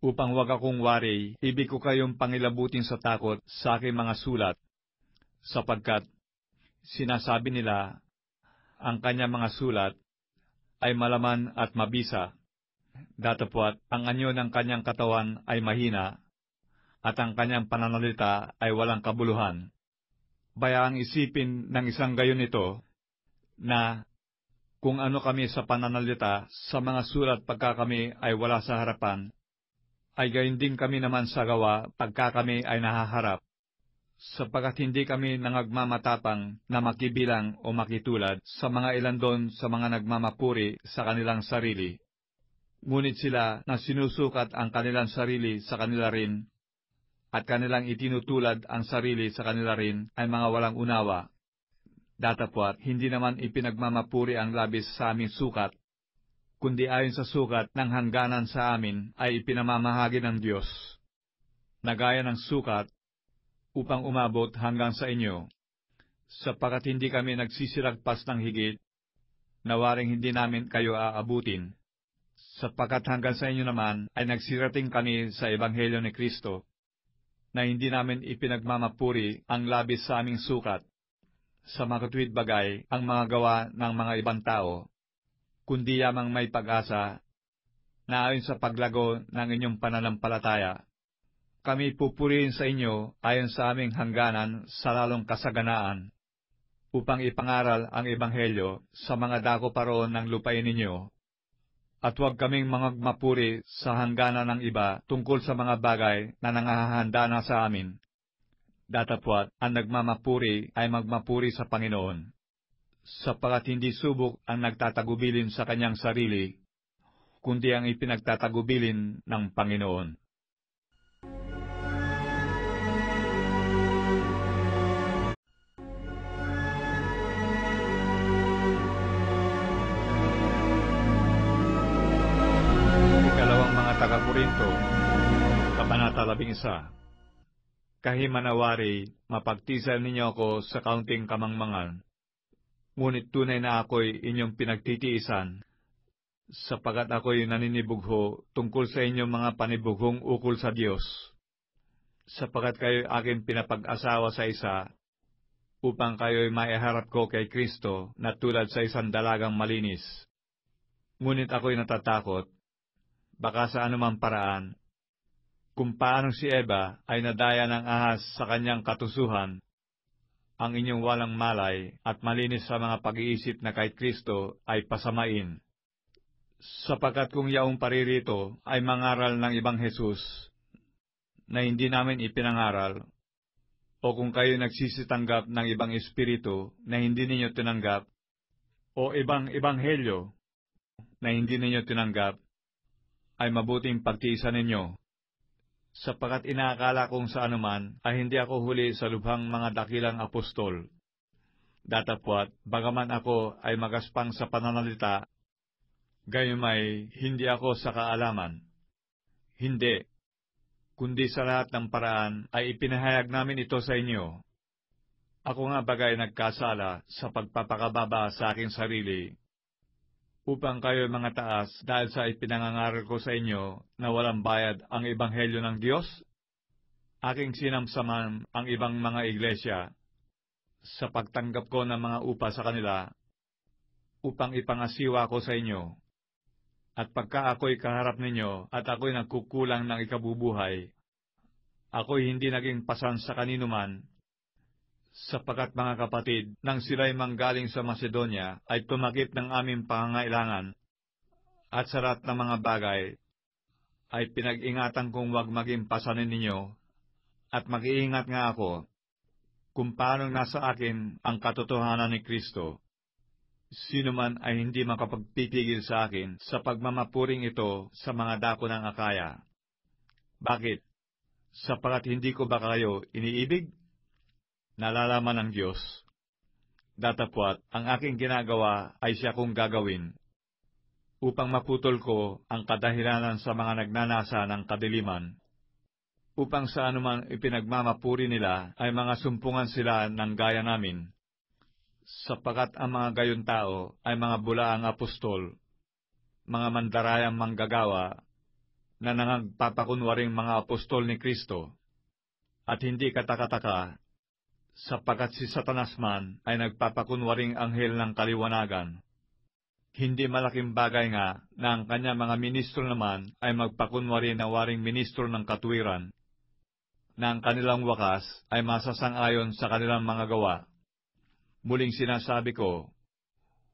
Upang wag akong wari, ibig ko kayong pangilabutin sa takot sa aking mga sulat, sapagkat sinasabi nila, ang kanyang mga sulat ay malaman at mabisa, datapwat ang anyo ng kanyang katawan ay mahina, at ang kanyang pananalita ay walang kabuluhan. Bayaang isipin ng isang gayon ito, na kung ano kami sa pananalita sa mga sulat pagka kami ay wala sa harapan, ay gayon din kami naman sa gawa pagka kami ay nahaharap, sapagkat hindi kami nangagmamatapang na makibilang o makitulad sa mga ilandon sa mga nagmamapuri sa kanilang sarili. Ngunit sila na sinusukat ang kanilang sarili sa kanila rin, at kanilang itinutulad ang sarili sa kanila rin ay mga walang unawa. Datapwat, hindi naman ipinagmamapuri ang labis sa aming sukat, kundi ayon sa sukat ng hangganan sa amin ay ipinamamahagi ng Diyos, na gaya ng sukat, upang umabot hanggang sa inyo, sapagkat hindi kami nagsisilagpas ng higit, na waring hindi namin kayo aabutin, sapagkat hanggang sa inyo naman ay nagsirating kami sa Ebanghelyo ni Kristo, na hindi namin ipinagmamapuri ang labis sa aming sukat, sa makatuwid bagay ang mga gawa ng mga ibang tao, kundi yamang may pag-asa, na ayon sa paglago ng inyong pananampalataya, kami pupurihin sa inyo ayon sa aming hangganan sa lalong kasaganaan, upang ipangaral ang Ebanghelyo sa mga dako paroon ng lupain ninyo, at huwag kaming mangagmapuri sa hangganan ng iba tungkol sa mga bagay na nangahahanda na sa amin. Datapwat, ang nagmamapuri ay magmapuri sa Panginoon, sapagkat hindi subok ang nagtatagubilin sa kanyang sarili, kundi ang ipinagtatagubilin ng Panginoon. Taga-Korinto, Kabanata 11. Kahimanawari, mapagtisan ninyo ako sa kaunting kamangmangan, ngunit tunay na ako'y inyong pinagtitiisan, sapagat ako'y naninibugho tungkol sa inyong mga panibughong ukol sa Diyos, sapagat kayo'y aking pinapag-asawa sa isa, upang kayo'y maiharap ko kay Kristo na tulad sa isang dalagang malinis. Ngunit ako'y natatakot, baka sa anumang paraan, kung paanong si Eva ay nadaya ng ahas sa kanyang katusuhan, ang inyong walang malay at malinis sa mga pag-iisip na kay Kristo ay pasamain. Sapagkat kung yaong paririto ay mangaral ng ibang Jesus, na hindi namin ipinangaral, o kung kayo nagsisitanggap ng ibang espiritu na hindi ninyo tinanggap, o ibang ebanghelyo na hindi ninyo tinanggap, ay mabuting pagtiisan ninyo, sapagkat inaakala kong sa anuman ay hindi ako huli sa lubhang mga dakilang apostol. Datapwat, bagaman ako ay magaspang sa pananalita, gayumay hindi ako sa kaalaman. Hindi, kundi sa lahat ng paraan ay ipinahayag namin ito sa inyo. Ako nga bagay nagkasala sa pagpapakababa sa aking sarili, upang kayo mga taas dahil sa ipinangangaral ko sa inyo na walang bayad ang Ebanghelyo ng Diyos? Aking sinamsaman ang ibang mga iglesia sa pagtanggap ko ng mga upa sa kanila, upang ipangasiwa ko sa inyo. At pagka ako'y kaharap ninyo at ako'y nagkukulang ng ikabubuhay, Ako'y hindi naging pasan sa kanino man, sapagkat mga kapatid, nang sila'y manggaling sa Macedonia, ay tumakip ng aming pangangailangan, at sa lahat ng mga bagay, ay pinag-ingatan kong huwag maging pasanin ninyo, at mag-iingat nga ako, kung paano nasa akin ang katotohanan ni Kristo. Sino man ay hindi makapagpipigil sa akin sa pagmamapuring ito sa mga dako ng Akaya. Bakit? Sapagkat hindi ko ba kayo iniibig? Nalalaman ng Diyos. Datapwat, ang aking ginagawa ay siya kong gagawin, upang maputol ko ang kadahilanan sa mga nagnanasa ng kadiliman, upang sa anuman ipinagmamapuri nila ay mga sumpungan sila ng gaya namin, sapagkat ang mga gayon tao ay mga bulaang apostol, mga mandarayang manggagawa, na nangagpapakunwaring mga apostol ni Kristo, at hindi katakataka, sapagkat si Satanas man ay nagpapakunwaring anghel ng kaliwanagan. Hindi malaking bagay nga na ang kanya mga ministro naman ay magpakunwari na waring ministro ng katuwiran, na ang kanilang wakas ay masasang-ayon sa kanilang mga gawa. Muling sinasabi ko,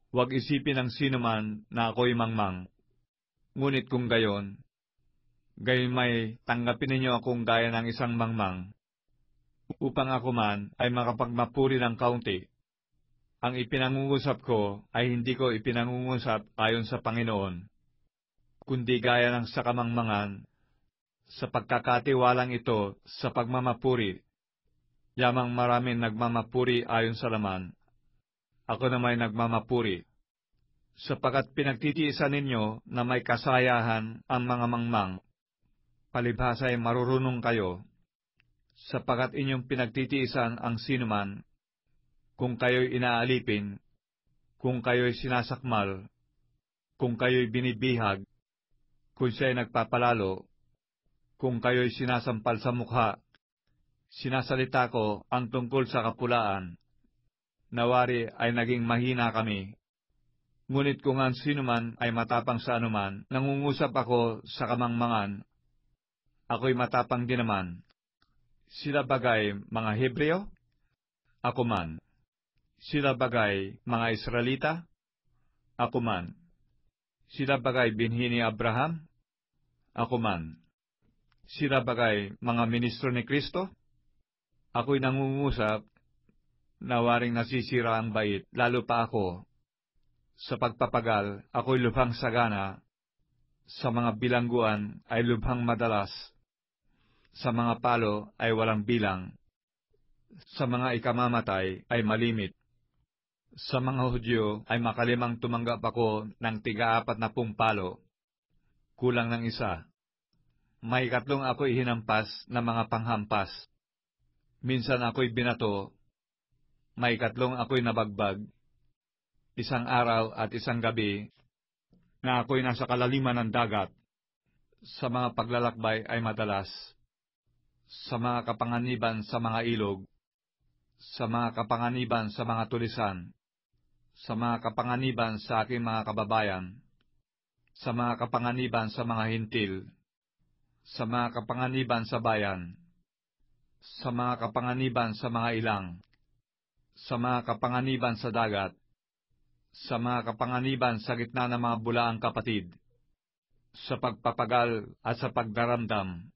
huwag isipin ng sino man na ako'y mangmang, ngunit kung gayon may tanggapin ninyo akong gaya ng isang mangmang, upang ako man ay makapagmapuri ng kaunti. Ang ipinangungusap ko ay hindi ko ipinangungusap ayon sa Panginoon, kundi gaya ng sa kamangmangan, sa pagkakatiwalang ito sa pagmamapuri. Yamang maraming nagmamapuri ayon sa laman, ako na may nagmamapuri, sapagkat pinagtitiisan ninyo na may kasayahan ang mga mangmang. Palibhasa ay marurunong kayo, sapagkat inyong pinagtitiisan ang sinuman, kung kayo'y inaalipin, kung kayo'y sinasakmal, kung kayo'y binibihag, kung siya'y nagpapalalo, kung kayo'y sinasampal sa mukha. Sinasalita ko ang tungkol sa kapulaan. Nawari ay naging mahina kami. Ngunit kung ang sinuman ay matapang sa anuman, nangungusap ako sa kamangmangan, ako'y matapang din naman. Sila bagay mga Hebreo? Ako man. Sila bagay mga Israelita? Ako man. Sila bagay binhi ni Abraham? Ako man. Sila bagay mga ministro ni Kristo? Ako'y nangungusap na waring nasisira ang bait, lalo pa ako. Sa pagpapagal, ako'y lubhang sagana, sa mga bilangguan ay lubhang madalas, sa mga palo ay walang bilang, sa mga ikamamatay ay malimit. Sa mga Hudyo ay makalimang tumanggap ako ng 40 palo, kulang ng isa. May 3 ako'y hinampas na mga panghampas. Minsan ako'y binato, may 3 ako'y nabagbag, 1 araw at 1 gabi, na ako'y nasa kalaliman ng dagat. Sa mga paglalakbay ay madalas, sa mga kapanganiban sa mga ilog, sa mga kapanganiban sa mga tulisan, sa mga kapanganiban sa aking mga kababayan, sa mga kapanganiban sa mga hintil, sa mga kapanganiban sa bayan, sa mga kapanganiban sa mga ilang, sa mga kapanganiban sa dagat, sa mga kapanganiban sa gitna ng mga bulaang kapatid, sa pagpapagal at sa pagdaramdam,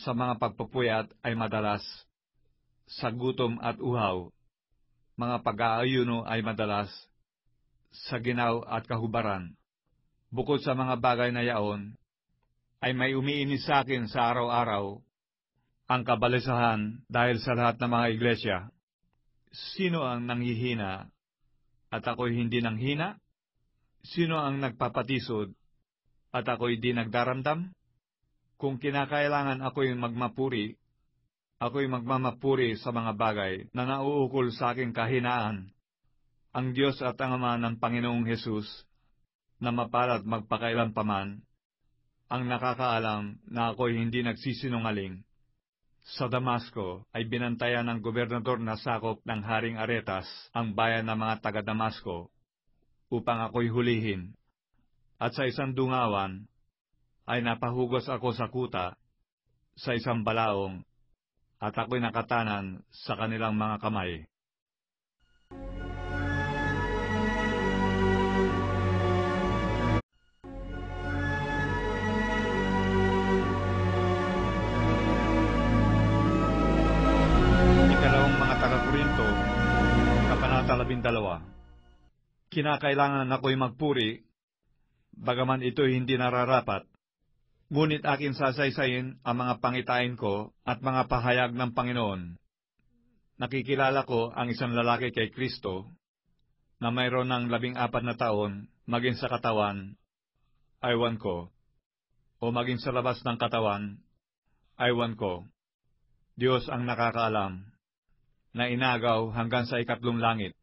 sa mga pagpupuyat ay madalas, sa gutom at uhaw, mga pag-aayuno ay madalas, sa ginaw at kahubaran. Bukod sa mga bagay na yaon, ay may umiinis sa akin sa araw-araw, ang kabalisahan dahil sa lahat ng mga iglesia. Sino ang nanghihina at ako'y hindi nanghina? Sino ang nagpapatisod at ako'y di nagdaramdam? Kung kinakailangan ako'y magmapuri, ako'y magmamapuri sa mga bagay na nauukol sa aking kahinaan. Ang Diyos at ang Ama ng Panginoong Hesus, na mapalad magpakailan paman, ang nakakaalam na ako'y hindi nagsisinungaling. Sa Damasco ay binantayan ng gobernador na sakop ng Haring Aretas ang bayan ng mga taga-Damasco, upang ako'y hulihin. At sa isang dungawan, ay napahugos ako sa kuta, sa isang balaong, at ako'y nakatanan sa kanilang mga kamay. Ikalawang mga taga-Korinto, Kabanata 12. Kinakailangan ako'y magpuri, bagaman ito'y hindi nararapat. Ngunit aking sasaysayin ang mga pangitain ko at mga pahayag ng Panginoon. Nakikilala ko ang isang lalaki kay Kristo na mayroon ng 14 na taon, maging sa katawan, aywan ko, o maging sa labas ng katawan, aywan ko. Diyos ang nakakaalam, na inagaw hanggang sa 7 langit.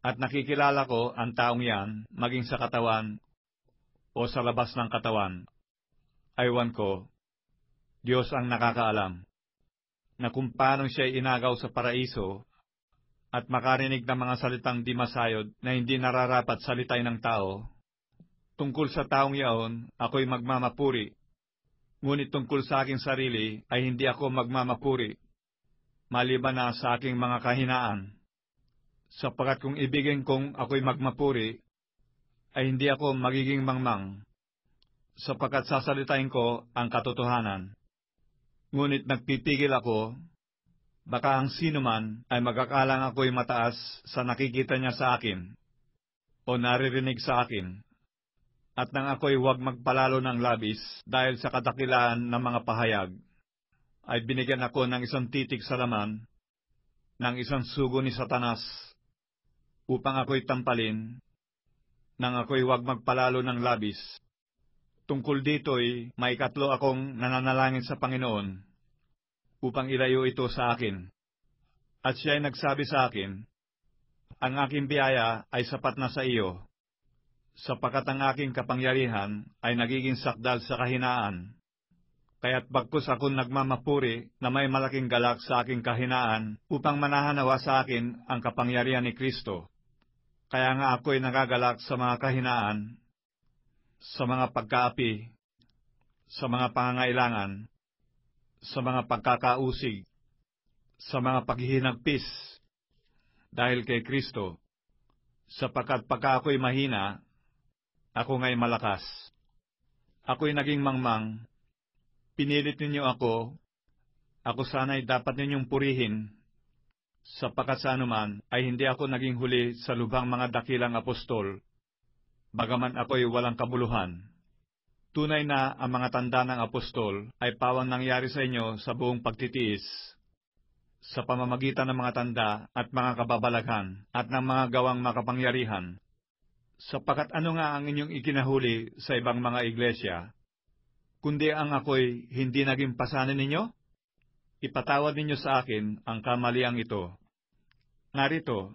At nakikilala ko ang taong yan, maging sa katawan o sa labas ng katawan, aywan ko. Diyos ang nakakaalam, na kung paano siya inagaw sa paraiso at makarinig ng mga salitang di masayod na hindi nararapat salitain ng tao. Tungkol sa taong yaon, ako'y magmamapuri. Ngunit tungkol sa aking sarili ay hindi ako magmamapuri, maliban na sa aking mga kahinaan. Sapagkat kung ibigin kong ako'y magmapuri, ay hindi ako magiging mangmang, sapagkat sasalitain ko ang katotohanan. Ngunit nagpipigil ako, baka ang sino man ay magakalang ako'y mataas sa nakikita niya sa akin, o naririnig sa akin, at nang ako'y huwag magpalalo ng labis dahil sa kadakilaan ng mga pahayag, ay binigyan ako ng isang titig sa laman, ng isang sugo ni Satanas, upang ako'y tampalin, nang ako'y huwag magpalalo ng labis. Tungkol dito'y may 3 akong nananalangin sa Panginoon, upang ilayo ito sa akin. At siya'y nagsabi sa akin, ang aking biyaya ay sapat na sa iyo, sapagkat ang aking kapangyarihan ay nagiging sakdal sa kahinaan. Kaya't bagkus akong nagmamapuri na may malaking galak sa aking kahinaan upang manahanawa sa akin ang kapangyarihan ni Kristo. Kaya nga ako'y nagagalak sa mga kahinaan, sa mga pagkaapi, sa mga pangangailangan, sa mga pagkakausig, sa mga paghihinagpis, dahil kay Kristo, sapagkat pagka ako'y mahina, ako nga'y malakas. Ako'y naging mangmang, pinilit ninyo ako sana'y dapat ninyong purihin, sapagkat sa anuman ay hindi ako naging huli sa lubhang mga dakilang apostol, bagaman ako'y walang kabuluhan. Tunay na ang mga tanda ng apostol ay pawang nangyari sa inyo sa buong pagtitiis, sa pamamagitan ng mga tanda at mga kababalaghan at ng mga gawang makapangyarihan. Sapagkat ano nga ang inyong ikinahuli sa ibang mga iglesia, kundi ang ako'y hindi naging pasanin ninyo? Ipatawad ninyo sa akin ang kamaliang ito. Narito,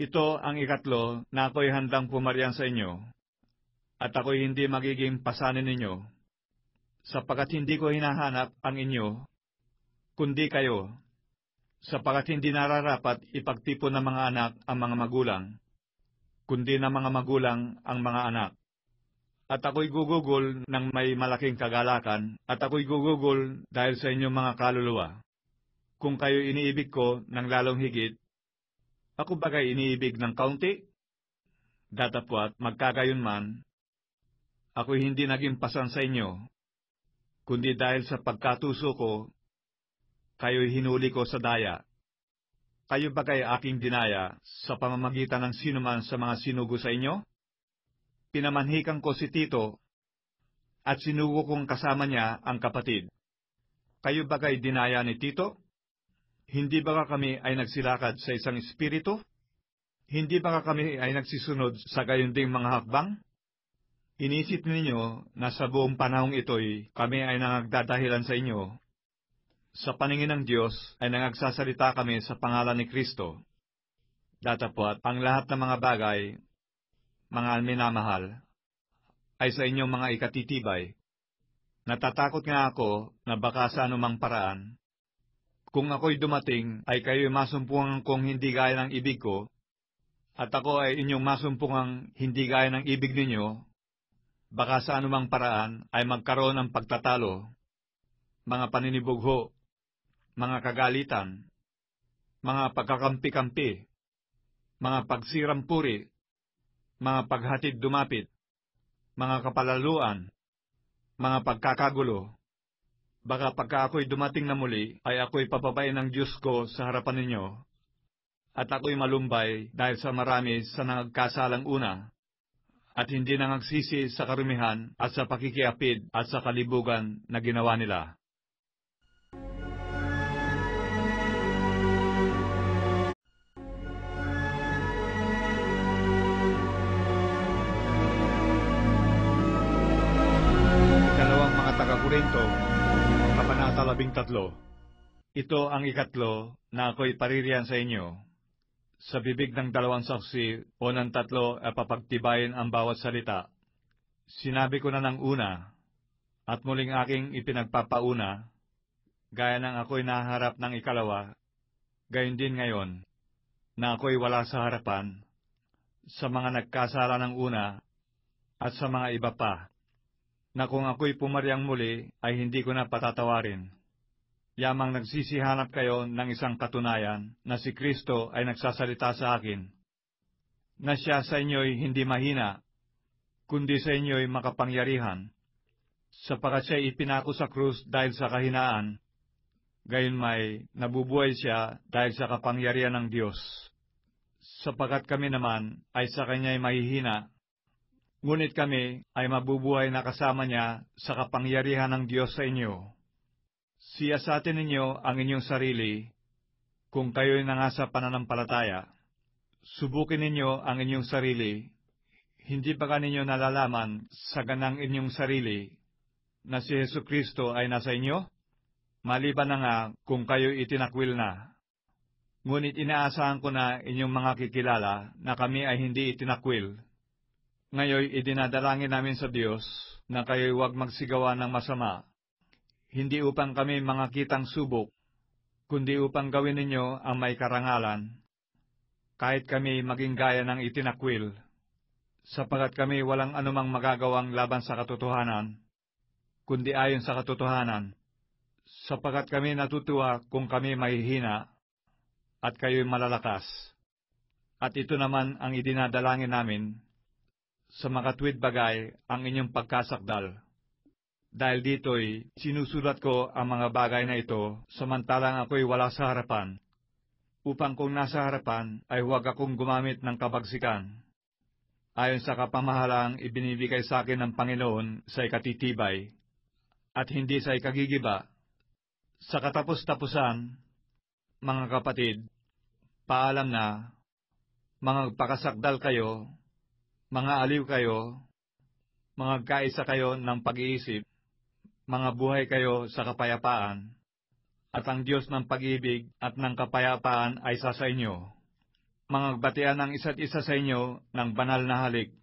ito ang 3 na ako'y handang pumarian sa inyo, at ako'y hindi magiging pasanin ninyo, sapagkat hindi ko hinahanap ang inyo, kundi kayo, sapagkat hindi nararapat ipagtipon ng mga anak ang mga magulang, kundi ng mga magulang ang mga anak. At ako'y gugugol ng may malaking kagalakan, at ako'y gugugol dahil sa inyong mga kaluluwa. Kung kayo iniibig ko ng lalong higit, ako bagay iniibig ng kaunti? Datapwat magkagayon man, ako'y hindi naging pasan sa inyo, kundi dahil sa pagkatuso ko, kayo'y hinuli ko sa daya. Kayo bagay aking dinaya sa pamamagitan ng sinuman sa mga sinugo sa inyo? Pinamanhikan ko si Tito, at sinugo kong kasama niya ang kapatid. Kayo bagay dinaya ni Tito? Hindi ba kami ay nagsilakad sa isang espiritu? Hindi ba kami ay nagsisunod sa gayon ding mga hakbang? Inisip ninyo na sa buong panahong ito'y kami ay nangagdadahilan sa inyo. Sa paningin ng Diyos ay nangagsasalita kami sa pangalan ni Kristo. Datapwat ang lahat ng mga bagay, mga minamahal, ay sa inyong mga ikatitibay. Natatakot nga ako na baka sa anumang paraan, kung ako'y dumating ay kayo'y masumpungan kong hindi gaya ng ibig ko, at ako ay inyong masumpungang hindi gaya ng ibig ninyo, baka sa anumang paraan ay magkaroon ng pagtatalo. mga paninibugho, mga kagalitan, mga pagkakampi-kampi, mga pagsirampuri, mga paghatid dumapit, mga kapalaluan, mga pagkakagulo. Baka pagka ako'y dumating na muli, ay ako'y papabain ng Diyos ko sa harapan ninyo, at ako'y malumbay dahil sa marami sa nagkasalang una, at hindi nangagsisi sa karumihan at sa pakikiapid at sa kalibugan na ginawa nila. Ikalawang mga taga-Korinto, Kabanata 13. Ito ang ikatlo na ako'y paririyan sa inyo. Sa bibig ng dalawang saksi o ng tatlo ay papagtibayin ang bawat salita. Sinabi ko na ng una, at muling aking ipinagpapauna, gaya ng ako'y naharap ng ikalawa, gayon din ngayon, na ako'y wala sa harapan, sa mga nagkasala ng una, at sa mga iba pa, na kung ako'y pumaryang muli ay hindi ko na patatawarin. Yamang nagsisihanap kayo ng isang katunayan na si Kristo ay nagsasalita sa akin, na siya sa inyo'y hindi mahina, kundi sa inyo'y makapangyarihan, sapagkat siya'y ipinako sa krus dahil sa kahinaan, gayon may nabubuhay siya dahil sa kapangyarihan ng Diyos. Sapagkat kami naman ay sa Kanya'y mahihina, ngunit kami ay mabubuhay na kasama niya sa kapangyarihan ng Diyos sa inyo. Siyasatin ninyo ang inyong sarili kung kayo'y nangasa pananampalataya. Subukin ninyo ang inyong sarili. Hindi ba ninyo nalalaman sa ganang inyong sarili na si Jesucristo ay nasa inyo? Maliban na nga kung kayo'y itinakwil na. Ngunit inaasahan ko na inyong mga kikilala na kami ay hindi itinakwil. Ngayon idinadalangin namin sa Diyos na kayo'y huwag magsigawa ng masama, hindi upang kami mga kitang subok, kundi upang gawin ninyo ang may karangalan, kahit kami maging gaya ng itinakwil, sapagkat kami walang anumang magagawang laban sa katotohanan, kundi ayon sa katotohanan, sapagkat kami natutuwa kung kami mahihina, at kayo'y malalakas. At ito naman ang idinadalangin namin, sa makatwid bagay ang inyong pagkasakdal. Dahil dito'y sinusulat ko ang mga bagay na ito samantalang ako'y wala sa harapan, upang kung nasa harapan ay huwag akong gumamit ng kabagsikan, ayon sa kapamahalang ibinibigay sa akin ng Panginoon sa ikatitibay, at hindi sa ikagigiba. Sa katapos-tapusan, mga kapatid, paalam na, mga pakasakdal kayo, mga aliw kayo, mga kaisa kayo ng pag-iisip, mga buhay kayo sa kapayapaan, at ang Diyos ng pag-ibig at ng kapayapaan ay sa inyo. Mga batian ng isa't isa sa inyo ng banal na halik.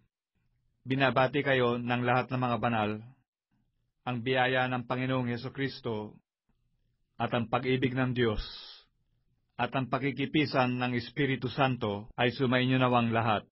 Binabati kayo ng lahat ng mga banal. Ang biyaya ng Panginoong Hesukristo at ang pag-ibig ng Diyos at ang pakikipisan ng Espiritu Santo ay sumainyo nawang lahat.